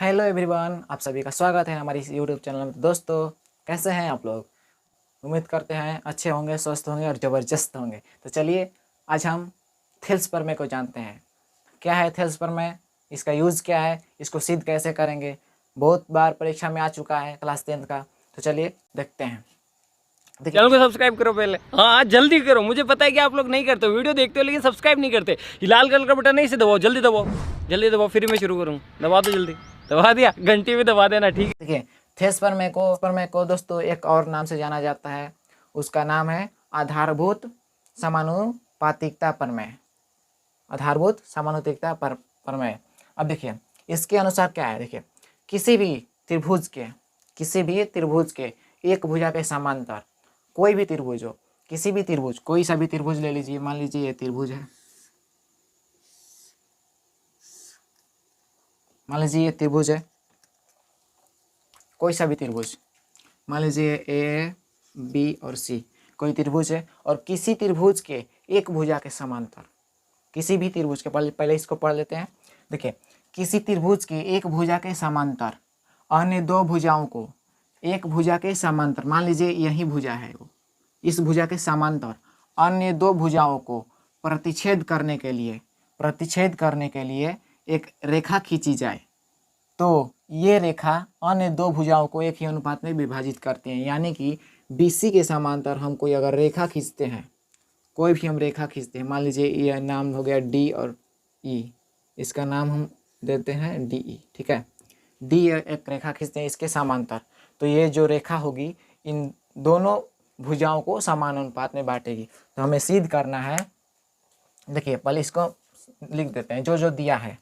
Hello everyone, आप सभी का स्वागत है हमारी इस यूट्यूब चैनल में। दोस्तों, कैसे हैं आप लोग? उम्मीद करते हैं अच्छे होंगे, स्वस्थ होंगे और ज़बरदस्त होंगे। तो चलिए आज हम थेल्सपर्मे को जानते हैं। क्या है थेल्सपर्मे, इसका यूज़ क्या है, इसको सिद्ध कैसे करेंगे। बहुत बार परीक्षा में आ चुका है क्लास 10th का। तो चलिए देखते हैं। देखिए, चैनल को सब्सक्राइब करो पहले। हाँ, जल्दी करो। मुझे पता है कि आप लोग नहीं करते हो, वीडियो देखते हो लेकिन सब्सक्राइब नहीं करते। ये लाल कलर का बटन है, इसे दबाओ, जल्दी दबाओ, जल्दी दबाओ, फिर मैं शुरू करूँ। दबा दो जल्दी। दबा दिया, घंटी भी दबा देना, ठीक है। देखिए थेल्सपर्मे को दोस्तों एक और नाम से जाना जाता है। उसका नाम है आधारभूत समानुपातिकता प्रमेय। आधारभूत समानुपातिकता प्रमेय। अब देखिए इसके अनुसार क्या है। देखिए किसी भी त्रिभुज के एक भुजा के समांतर कोई भी त्रिभुज हो, किसी भी त्रिभुज, कोई सा भी त्रिभुज ले लीजिए। मान लीजिए ये त्रिभुज है, मान लीजिए ये त्रिभुज है, कोई सा भी त्रिभुज, मान लीजिए ए बी और सी कोई त्रिभुज है। और किसी त्रिभुज के एक भुजा के समांतर, किसी भी त्रिभुज के, पहले इसको पढ़ लेते हैं। देखिए किसी त्रिभुज के एक भुजा के समांतर अन्य दो भुजाओं को, एक भुजा के समांतर, मान लीजिए यही भुजा है, वो इस भुजा के समांतर अन्य दो भुजाओं को प्रतिच्छेद करने के लिए एक रेखा खींची जाए, तो ये रेखा अन्य दो भुजाओं को एक ही अनुपात में विभाजित करती हैं। यानी कि BC के समांतर हम कोई अगर रेखा खींचते हैं, कोई भी हम रेखा खींचते हैं, मान लीजिए ये नाम हो गया D और E, इसका नाम हम देते हैं DE, ठीक है। D एक रेखा खींचते हैं इसके समांतर, तो ये जो रेखा होगी इन दोनों भुजाओं को समान अनुपात में बांटेगी। तो हमें सिद्ध करना है। देखिए पहले इसको लिख देते हैं जो जो दिया है।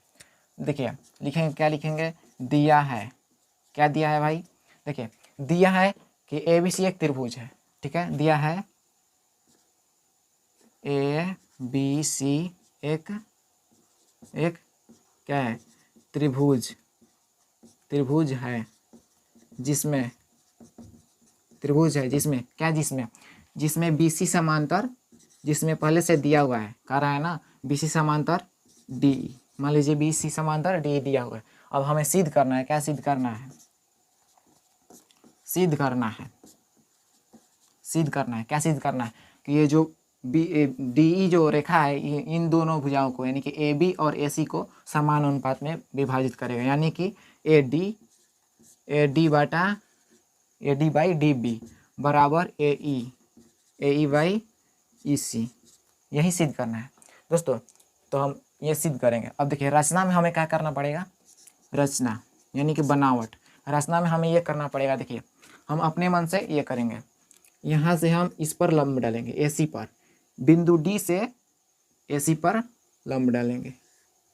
देखिए लिखेंगे, क्या लिखेंगे? दिया है, क्या दिया है भाई? देखिए दिया है कि ABC एक त्रिभुज है, ठीक है। दिया है ABC एक क्या है? त्रिभुज है, जिसमें जिसमें BC समांतर, जिसमें पहले से दिया हुआ है, कह रहा है ना BC समांतर DE। मान लीजिए BC समांतर DE दिया हुआ है। अब हमें सिद्ध करना है। क्या सिद्ध करना है? क्या सिद्ध करना है कि ये जो DE जो रेखा है इन दोनों भुजाओं को, यानी कि AB और AC को समान अनुपात में विभाजित करेगा। यानी कि AD बाई DB बराबर AE बाई EC। यही सिद्ध करना है दोस्तों। तो हम ये सिद्ध करेंगे। अब देखिए रचना में हमें क्या करना पड़ेगा? रचना यानी कि बनावट। रचना में हमें ये करना पड़ेगा। देखिए हम अपने मन से ये करेंगे। यहाँ से हम इस पर लंब डालेंगे, AC पर, बिंदु D से AC पर लंब डालेंगे,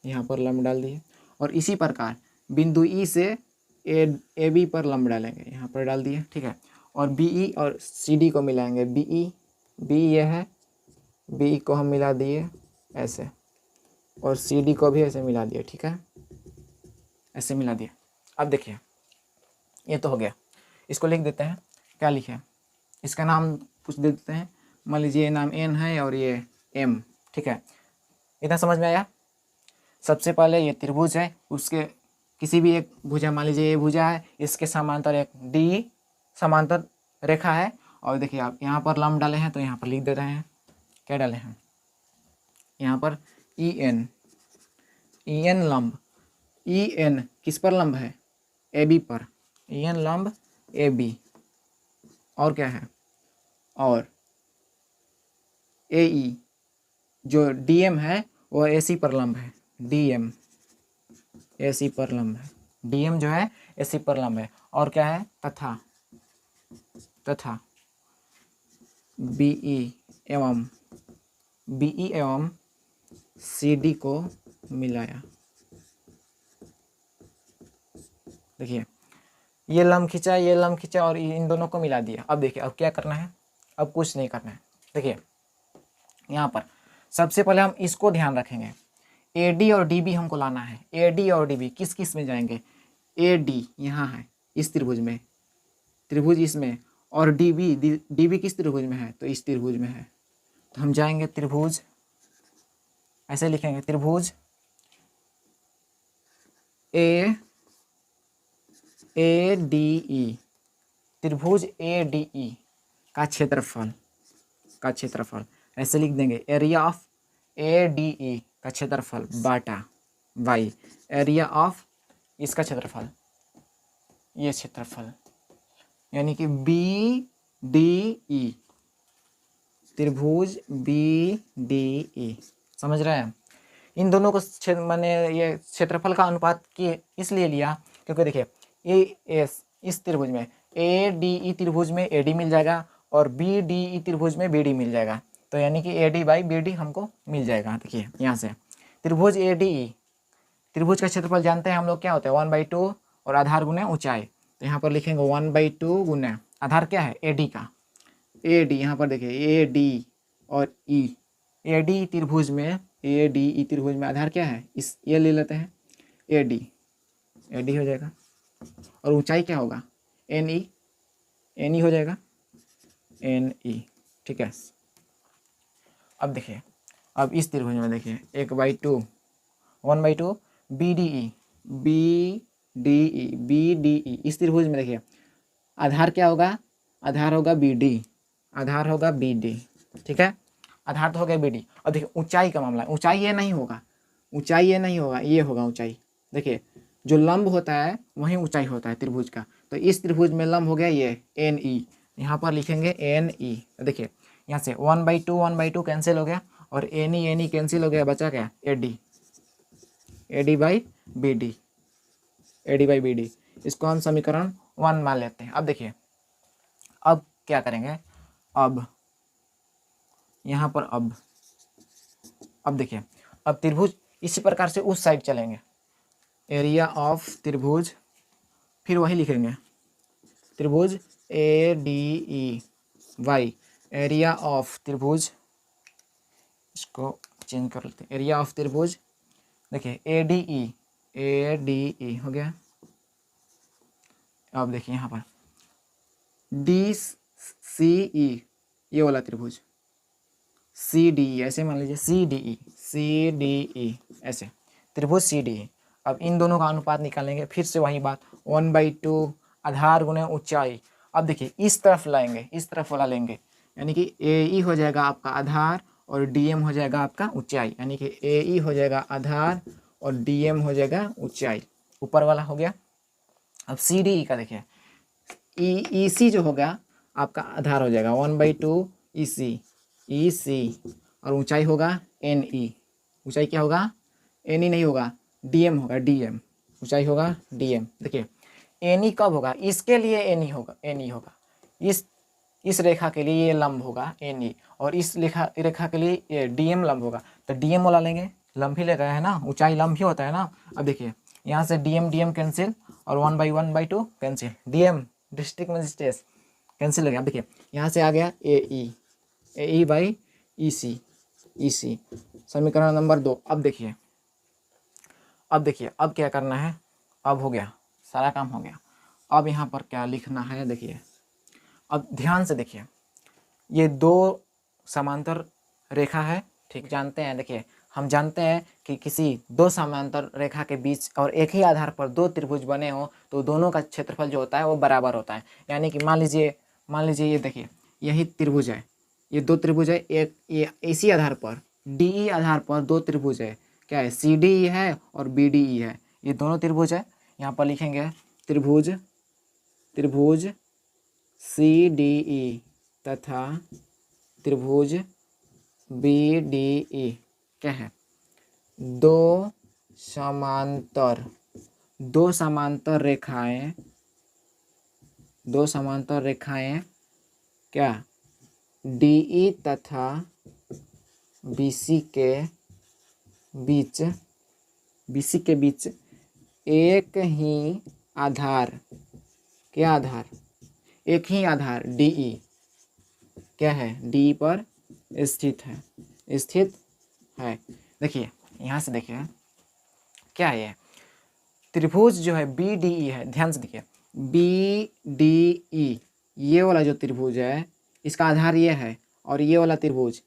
यहाँ पर लंब डाल दिए। और इसी प्रकार बिंदु E से AB पर लंब डालेंगे, यहाँ पर डाल दिए, ठीक है। और BE और CD को मिलाएंगे। BE ये है, BE को हम मिला दिए ऐसे, और CD को भी ऐसे मिला दिए, ठीक है, ऐसे मिला दिए। अब देखिए ये तो हो गया। इसको लिख देते हैं। क्या लिखे? इसका नाम कुछ दे देते हैं। मान लीजिए ये नाम N है और ये M, ठीक है। इतना समझ में आया? सबसे पहले ये त्रिभुज है, उसके किसी भी एक भुजा, मान लीजिए ये भुजा है, इसके समांतर एक D समांतर रेखा है। और देखिए आप यहाँ पर लंब डाले हैं, तो यहाँ पर लिख दे रहे हैं। क्या डाले हैं? यहाँ पर EN लंब। EN किस पर लंब है? AB पर। EN लंब AB। और क्या है? और AE जो DM है वो AC पर लंब है। DM AC पर लंब है। DM जो है AC पर लंब है। और क्या है? तथा BE एवं CD को मिलाया। देखिए ये लंब खींचा और इन दोनों को मिला दिया। अब देखिए अब क्या करना है? अब कुछ नहीं करना है। देखिए यहाँ पर सबसे पहले हम इसको ध्यान रखेंगे। AD और DB हमको लाना है। AD और DB किस किस में जाएंगे? AD यहाँ है इस त्रिभुज इसमें, और DB किस त्रिभुज में है? तो इस त्रिभुज में है। तो हम जाएंगे त्रिभुज, ऐसे लिखेंगे त्रिभुज ADE, त्रिभुज ADE का क्षेत्रफल ऐसे लिख देंगे, एरिया ऑफ ADE का क्षेत्रफल बाटा y, एरिया ऑफ इसका क्षेत्रफल, ये क्षेत्रफल, यानी कि BDE, त्रिभुज BDE। समझ रहे हैं? इन दोनों को मैंने ये क्षेत्रफल का अनुपात की इसलिए लिया क्योंकि देखिए इस त्रिभुज में ADE त्रिभुज में AD मिल जाएगा और BDE त्रिभुज में BD मिल जाएगा, तो यानी कि AD बाई BD हमको मिल जाएगा। देखिए यहाँ से त्रिभुज ADE, त्रिभुज का क्षेत्रफल जानते हैं हम लोग क्या होता है 1/2 और आधार गुने ऊंचाई, तो यहाँ पर लिखेंगे 1/2 गुने आधार क्या है AD का, AD यहाँ पर देखिए AD और E, ADE त्रिभुज में आधार क्या है, इस ये ले लेते हैं AD हो जाएगा, और ऊंचाई क्या होगा NE हो जाएगा NE। ठीक है, अब देखिए, अब इस त्रिभुज में देखिए 1/2 BDE इस त्रिभुज में देखिए आधार क्या होगा, आधार होगा BD। ठीक है, आधार तो हो गया BD। और देखिए ऊंचाई का मामला, ऊंचाई ये नहीं होगा, ये होगा ऊंचाई। देखिए जो लंब होता है वही ऊंचाई होता है त्रिभुज का, तो इस त्रिभुज में लंब हो गया ये NE, यहाँ पर लिखेंगे NE। देखिए यहाँ से 1/2 कैंसिल हो गया और NE कैंसिल हो गया, बचा क्या AD बाई BD। इसको हम समीकरण 1 मान लेते हैं। अब देखिए, अब क्या करेंगे, अब यहाँ पर अब देखिए, अब त्रिभुज इसी प्रकार से उस साइड चलेंगे, एरिया ऑफ त्रिभुज, फिर वही लिखेंगे त्रिभुज ADE y, एरिया ऑफ त्रिभुज, इसको चेंज कर लेते हैं, एरिया ऑफ त्रिभुज देखिए ADE हो गया। अब देखिए यहाँ पर DCE ये वाला त्रिभुज, CDE ऐसे मान लीजिए CDE ऐसे त्रिभुज CDE। अब इन दोनों का अनुपात निकालेंगे, फिर से वही बात 1/2 आधार गुने ऊंचाई। अब देखिए इस तरफ लाएंगे, इस तरफ वाला लेंगे, यानी कि AE हो जाएगा आपका आधार और DM हो जाएगा आपका ऊंचाई, यानी कि AE हो जाएगा आधार और DM हो जाएगा ऊंचाई, ऊपर वाला हो गया। अब CDE का देखिए EC जो होगा आपका आधार हो जाएगा 1/2 EC और ऊंचाई होगा NE, ऊंचाई क्या होगा NE नहीं होगा DM होगा, ऊंचाई होगा DM। देखिए NE कब होगा, इसके लिए NE होगा, इस रेखा के लिए ये लंब होगा NE और इस रेखा के लिए ये DM लंब होगा, तो DM वाला लेंगे, लंब ही ले गए है ना, ऊंचाई लंब ही होता है ना। अब देखिए यहाँ से DM कैंसिल और 1/2 cancel, DM district magistrate cancel हो गया। अब देखिए यहाँ से आ गया AE बाई EC, समीकरण नंबर 2। अब देखिए अब क्या करना है, अब हो गया, सारा काम हो गया। अब यहाँ पर क्या लिखना है, देखिए अब ध्यान से देखिए, ये 2 समांतर रेखा है, ठीक जानते हैं। देखिए हम जानते हैं कि किसी 2 समांतर रेखा के बीच और एक ही आधार पर 2 त्रिभुज बने हो तो दोनों का क्षेत्रफल जो होता है वो बराबर होता है। यानी कि मान लीजिए ये देखिए यही त्रिभुज है, ये 2 त्रिभुज है, एक ये इसी आधार पर DE आधार पर 2 त्रिभुज है, क्या है CDE है और BDE है, ये दोनों त्रिभुज है। यहाँ पर लिखेंगे त्रिभुज CDE तथा त्रिभुज BDE क्या है, 2 समांतर रेखाएं क्या DE तथा BC के बीच एक ही आधार, क्या आधार, एक ही आधार DE क्या है, DE पर स्थित है। देखिए यहाँ से देखिए क्या है, ये त्रिभुज जो है BDE है, ध्यान से देखिए BDE ये वाला जो त्रिभुज है इसका आधार ये है, और ये वाला त्रिभुज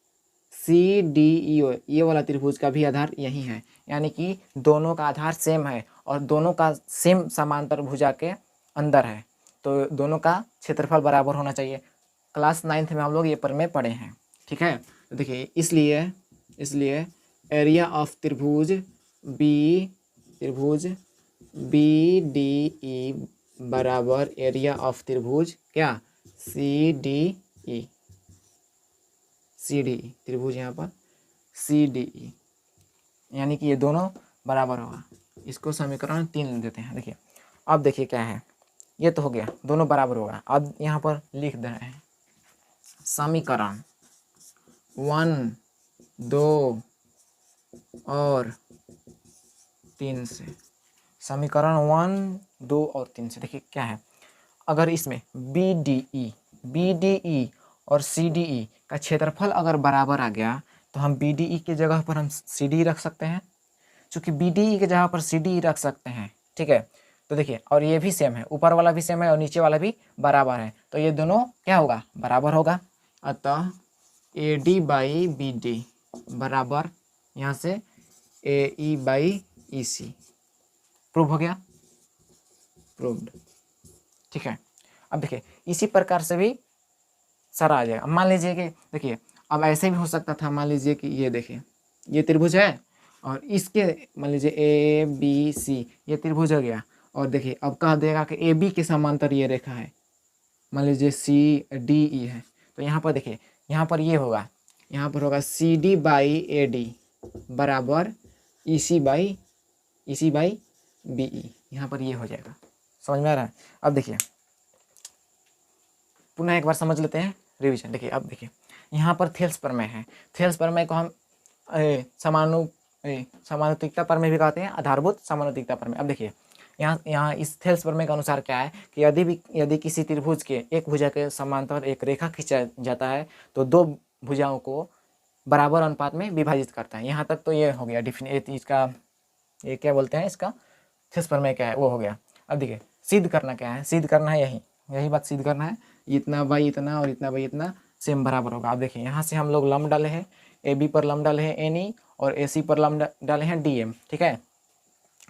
CDE ये वाला त्रिभुज का भी आधार यही है, यानी कि दोनों का आधार सेम है और दोनों का सेम समांतर भुजा के अंदर है, तो दोनों का क्षेत्रफल बराबर होना चाहिए। क्लास 9th में हम लोग ये प्रमेय पढ़े हैं, ठीक है। तो देखिए इसलिए एरिया ऑफ त्रिभुज बी डी ई बराबर एरिया ऑफ त्रिभुज क्या सी डी ई, त्रिभुज यहाँ पर सी डी ई, यानी कि ये दोनों बराबर होगा। इसको समीकरण 3 देते हैं। देखिए अब देखिए क्या है, ये तो हो गया, दोनों बराबर होगा। अब यहाँ पर लिख दे रहे हैं समीकरण 1, 2 और 3 से, समीकरण 1, 2 और 3 से। देखिए क्या है, अगर इसमें बी डी ई और सी डी ई का क्षेत्रफल अगर बराबर आ गया तो हम बी डी ई की जगह पर हम सी डी रख सकते हैं, चूँकि बी डी ई की जगह पर सी डी रख सकते हैं, ठीक है। तो देखिए और ये भी सेम है, ऊपर वाला भी सेम है और नीचे वाला भी बराबर है, तो ये दोनों क्या होगा, बराबर होगा। अतः A D by B D बराबर यहाँ से ए ई बाई ई सी, प्रूव हो गया, प्रूव्ड, ठीक है। अब देखिए इसी प्रकार से भी सारा आ जाएगा। मान लीजिए कि देखिए अब ऐसे भी हो सकता था, मान लीजिए कि ये देखिए ये त्रिभुज है और इसके मान लीजिए ए बी सी ये त्रिभुज हो गया, और देखिए अब कह देगा कि ए बी के समांतर ये रेखा है, मान लीजिए सी डी ई है, तो यहाँ पर देखिए यहाँ पर ये होगा, यहाँ पर होगा C D by A D बराबर E C by B E, यहाँ पर ये हो जाएगा। समझ में आ रहा है? अब देखिए पुनः एक बार समझ लेते हैं, रिवीजन। देखिए अब देखिए यहाँ पर थेल्स प्रमेय है, थेल्स प्रमेय को हम समानुतिकता प्रमेय भी कहते हैं, आधारभूत समानुतिकता प्रमेय। अब देखिए यहाँ इस थेल्स प्रमेय के अनुसार क्या है कि यदि किसी त्रिभुज के एक भुजा के समांतर एक रेखा खींचा जाता है तो दो भुजाओं को बराबर अनुपात में विभाजित करता है। यहाँ तक तो ये हो गया डिफिनेट, इसका ये क्या बोलते हैं, इसका थेल्स प्रमेय क्या है वो हो गया। अब देखिए सिद्ध करना क्या है, सिद्ध करना है यही बात सिद्ध करना है, इतना बाई इतना और इतना बाई इतना सेम बराबर होगा। अब देखिए यहाँ से हम लोग लंब डाले हैं, ए बी पर लंब डाले हैं एन ई और ए सी पर लंब डाले हैं डी एम, ठीक है।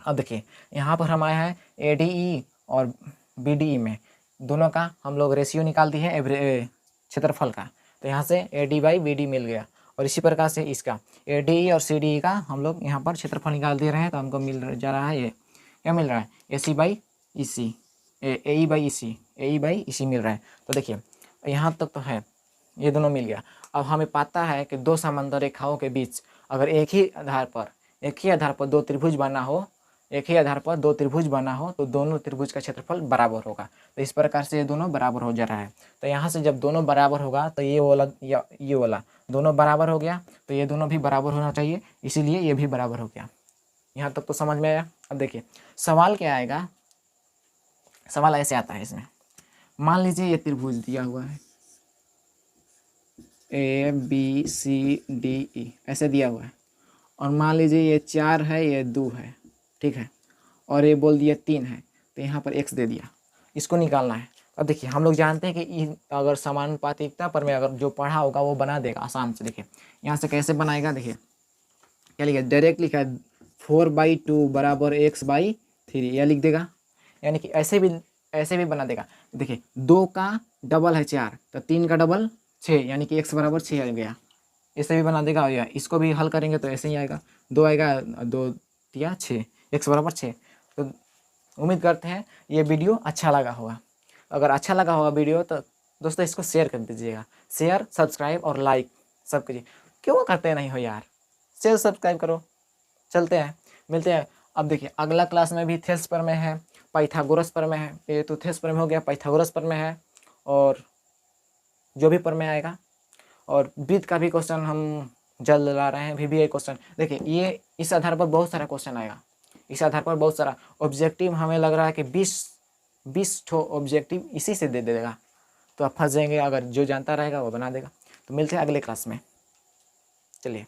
अब देखिए यहाँ पर हम आए हैं ए डी ई और बी डी ई में, दोनों का हम लोग रेशियो निकाल दी है क्षेत्रफल का, तो यहाँ से A D by B D मिल गया। और इसी प्रकार से इसका ए डी ई और सी डी ई का हम लोग यहाँ पर क्षेत्रफल निकाल दे रहे हैं, तो हमको मिल जा रहा है ये क्या मिल रहा है, ए सी by E C, A E by E सी मिल रहा है। तो देखिए यहाँ तक तो है, ये दोनों मिल गया। अब हमें पता है कि दो समांतर रेखाओं के बीच अगर एक ही आधार पर दो त्रिभुज बना हो, तो दोनों त्रिभुज का क्षेत्रफल बराबर होगा। तो इस प्रकार से ये दोनों बराबर हो जा रहा है। तो यहाँ से जब दोनों बराबर होगा तो ये वाला दोनों बराबर हो गया, तो ये दोनों भी बराबर होना चाहिए, इसीलिए ये भी बराबर हो गया। यहाँ तक तो समझ में आया। अब देखिए सवाल क्या आएगा, सवाल ऐसे आता है इसमें, मान लीजिए ये त्रिभुज दिया हुआ है A B C D E ऐसे दिया हुआ है, और मान लीजिए ये 4 है ये 2 है, ठीक है, और ये बोल दिया 3 है, तो यहाँ पर x दे दिया, इसको निकालना है। अब देखिए हम लोग जानते हैं कि अगर समानुपातिकता पर में अगर जो पढ़ा होगा वो बना देगा आसान से। देखिए यहाँ से कैसे बनाएगा, देखिए क्या लिखा, डायरेक्ट लिखा है 4/2 बराबर x/3, यह लिख देगा, यानी कि ऐसे भी बना देगा। देखिए 2 का डबल है 4, तो 3 का डबल 6, यानी कि x बराबर 6 आ गया, ऐसे भी बना देगा। या इसको भी हल करेंगे तो ऐसे ही आएगा, 2 आएगा, 2 या 6, x बराबर 6। तो उम्मीद करते हैं ये वीडियो अच्छा लगा होगा। अगर अच्छा लगा होगा वीडियो तो दोस्तों इसको शेयर कर दीजिएगा, शेयर सब्सक्राइब और लाइक सब कीजिए। क्यों करते नहीं हो यार, शेयर सब्सक्राइब करो। चलते हैं, मिलते हैं। अब देखिए अगला क्लास में भी थेल्स प्रमेय है, पाइथागोरस प्रमेय है, ये तो थेल्स प्रमेय हो गया, पाइथागोरस प्रमेय है, और जो भी प्रमेय आएगा, और वृत्त का भी क्वेश्चन हम जल्द ला रहे हैं, VBI क्वेश्चन। देखिए ये इस आधार पर बहुत सारा क्वेश्चन आएगा, इस आधार पर बहुत सारा ऑब्जेक्टिव हमें लग रहा है कि 20 ठो ऑब्जेक्टिव इसी से दे देगा, तो आप फंस जाएंगे। अगर जो जानता रहेगा वो बना देगा। तो मिलते हैं अगले क्लास में, चलिए।